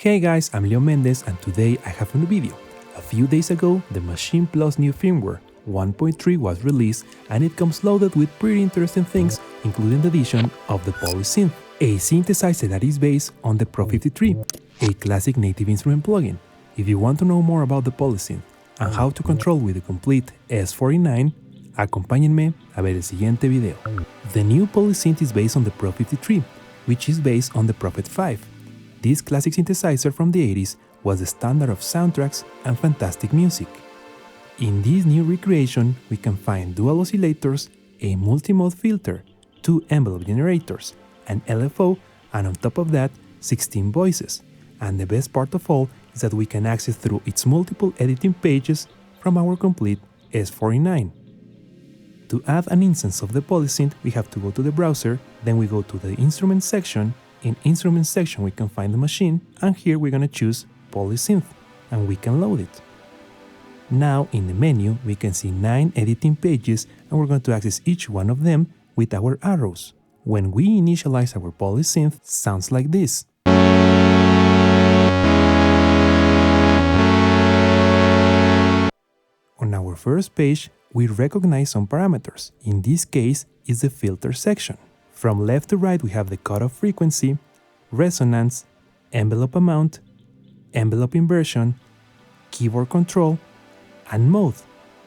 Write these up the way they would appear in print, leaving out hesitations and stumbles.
Hey guys, I'm Leo Mendez and today I have a new video. A few days ago, the Maschine Plus new firmware 1.3 was released and it comes loaded with pretty interesting things, including the addition of the Synth, a synthesizer that is based on the Pro 53, a classic native instrument plugin. If you want to know more about the Synth and how to control with the complete S49, acompáñenme a ver el siguiente video. The new Synth is based on the Pro 53, which is based on the Prophet 5. This classic synthesizer from the 80s was the standard of soundtracks and fantastic music. In this new recreation, we can find dual oscillators, a multi-mode filter, 2 envelope generators, an LFO, and on top of that, 16 voices. And the best part of all is that we can access through its multiple editing pages from our complete S49. To add an instance of the Synth, we have to go to the browser, then we go to the instrument section. In instrument section we can find the machine, and here we're gonna choose Synth, and we can load it. Now in the menu we can see 9 editing pages, and we're going to access each one of them with our arrows. When we initialize our Synth, it sounds like this. On our first page, we recognize some parameters. In this case, it's the filter section. From left to right, we have the cutoff frequency, resonance, envelope amount, envelope inversion, keyboard control, and mode.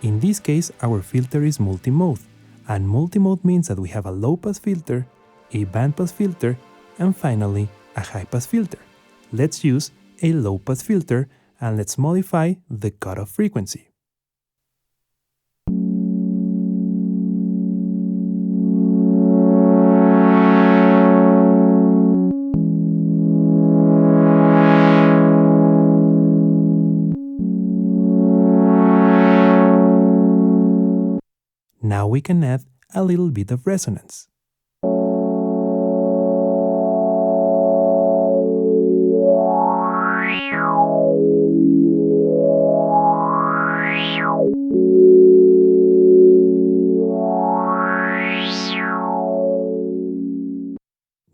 In this case, our filter is multi-mode, and multi-mode means that we have a low-pass filter, a band-pass filter, and finally, a high-pass filter. Let's use a low-pass filter, and let's modify the cutoff frequency. Now we can add a little bit of resonance.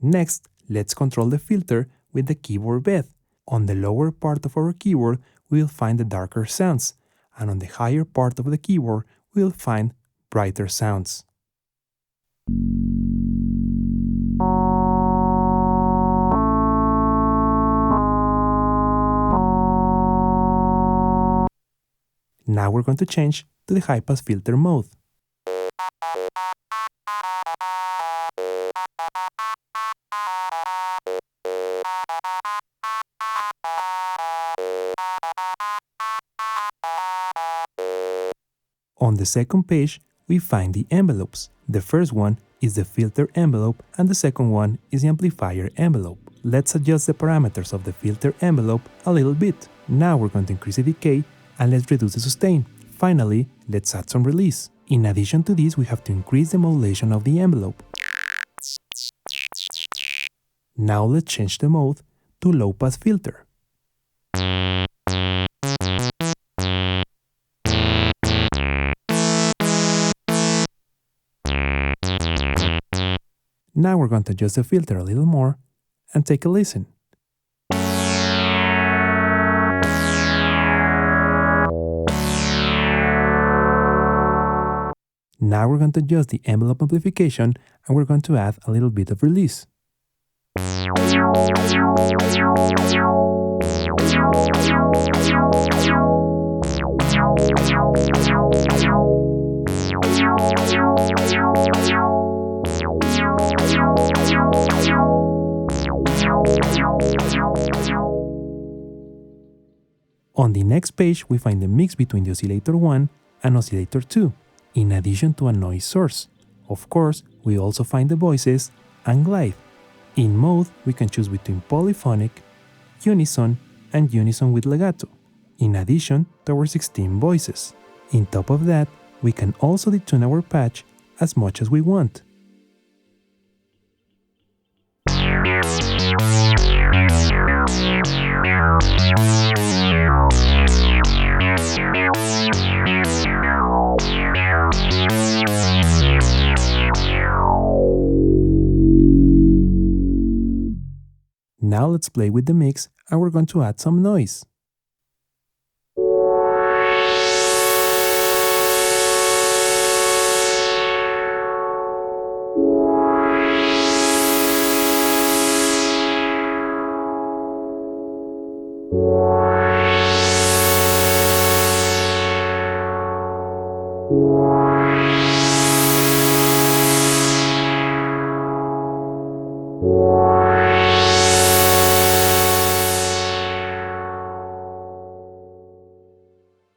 Next, let's control the filter with the keyboard bed. On the lower part of our keyboard, we'll find the darker sounds, and on the higher part of the keyboard, we'll find brighter sounds. Now we're going to change to the high-pass filter mode. On the second page, we find the envelopes. The first one is the filter envelope and the second one is the amplifier envelope. Let's adjust the parameters of the filter envelope a little bit. Now we're going to increase the decay and let's reduce the sustain. Finally, let's add some release. In addition to this, we have to increase the modulation of the envelope. Now let's change the mode to low-pass filter. Now we're going to adjust the filter a little more and take a listen. Now we're going to adjust the envelope amplification and we're going to add a little bit of release. On the next page, we find the mix between the oscillator 1 and oscillator 2, in addition to a noise source. Of course, we also find the voices and glide. In mode, we can choose between polyphonic, unison, and unison with legato, in addition to our 16 voices. On top of that, we can also detune our patch as much as we want. Now let's play with the mix and we're going to add some noise.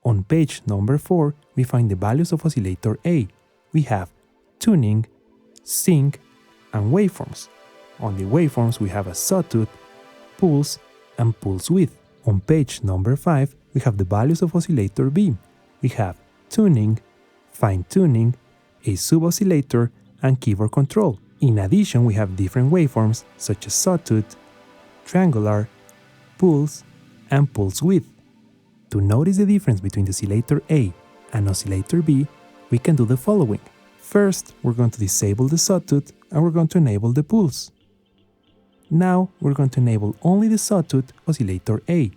On page number 4, we find the values of oscillator A. We have tuning, sync, and waveforms. On the waveforms, we have a sawtooth, pulse, and pulse width. On page number 5, we have the values of oscillator B. We have tuning, fine-tuning, a sub-oscillator, and keyboard control. In addition, we have different waveforms such as sawtooth, triangular, pulse, and pulse width. To notice the difference between the oscillator A and oscillator B, we can do the following. First, we're going to disable the sawtooth and we're going to enable the pulse. Now, we're going to enable only the sawtooth oscillator A.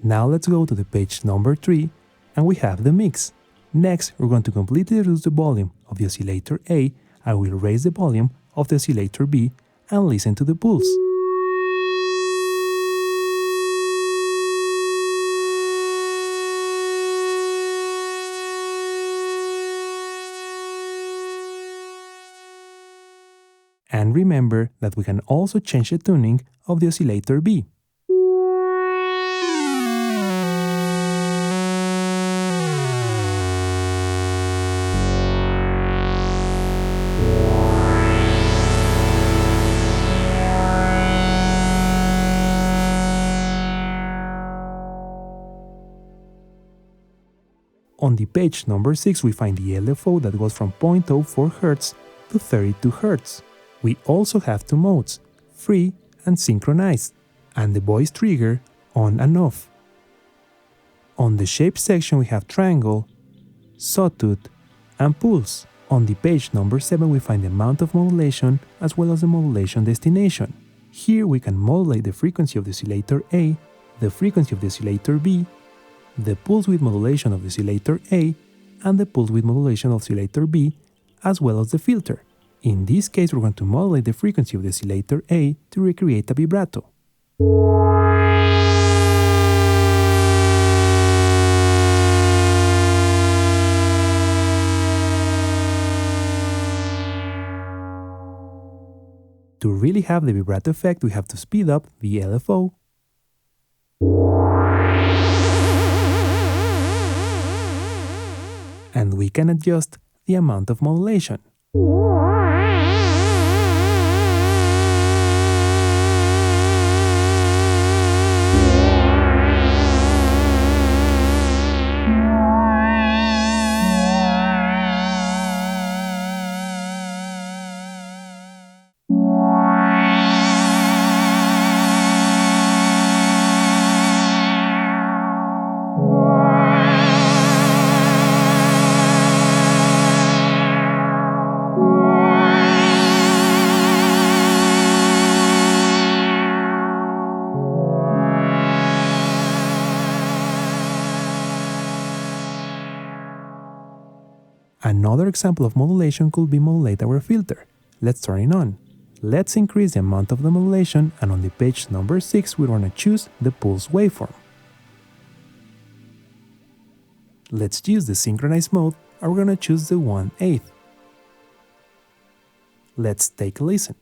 Now let's go to the page number 3 and we have the mix. Next, we're going to completely reduce the volume of the oscillator A and we'll raise the volume of the oscillator B and listen to the pulse. And remember that we can also change the tuning of the oscillator B. On the page number 6, we find the LFO that goes from 0.04 Hz to 32 Hz. We also have two modes, free and synchronized, and the voice trigger on and off. On the shape section we have triangle, sawtooth, and pulse. On the page number 7 we find the amount of modulation as well as the modulation destination. Here we can modulate the frequency of the oscillator A, the frequency of the oscillator B, the pulse width modulation of the oscillator A, and the pulse width modulation of oscillator B, as well as the filter. In this case, we're going to modulate the frequency of the oscillator A to recreate a vibrato. To really have the vibrato effect, we have to speed up the LFO. And we can adjust the amount of modulation. Another example of modulation could be modulate our filter. Let's turn it on. Let's increase the amount of the modulation, and on the page number 6 we're going to choose the pulse waveform. Let's use the synchronized mode and we're going to choose the 1/8. Let's take a listen.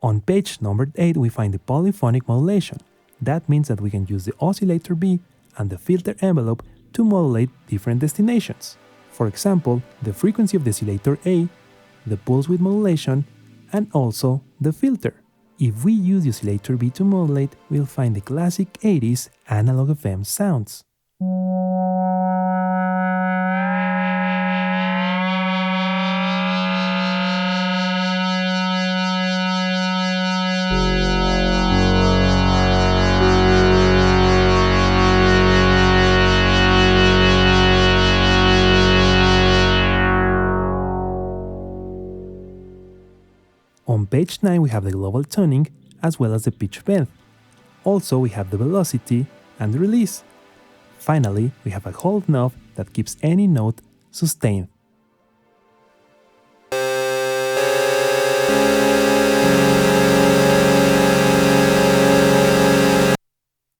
On page number 8 we find the polyphonic modulation. That means that we can use the oscillator B and the filter envelope to modulate different destinations. For example, the frequency of the oscillator A, the pulse width modulation, and also the filter. If we use the oscillator B to modulate, we'll find the classic 80s analog FM sounds. On page 9 we have the global tuning as well as the pitch bend. Also we have the velocity and the release. Finally, we have a hold knob that keeps any note sustained.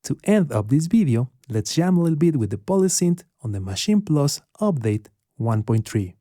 To end up this video, let's jam a little bit with the polysynth on the Maschine Plus update 1.3.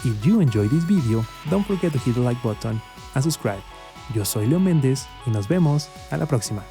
If you enjoyed this video, don't forget to hit the like button and subscribe. Yo soy Leo Méndez y nos vemos a la próxima.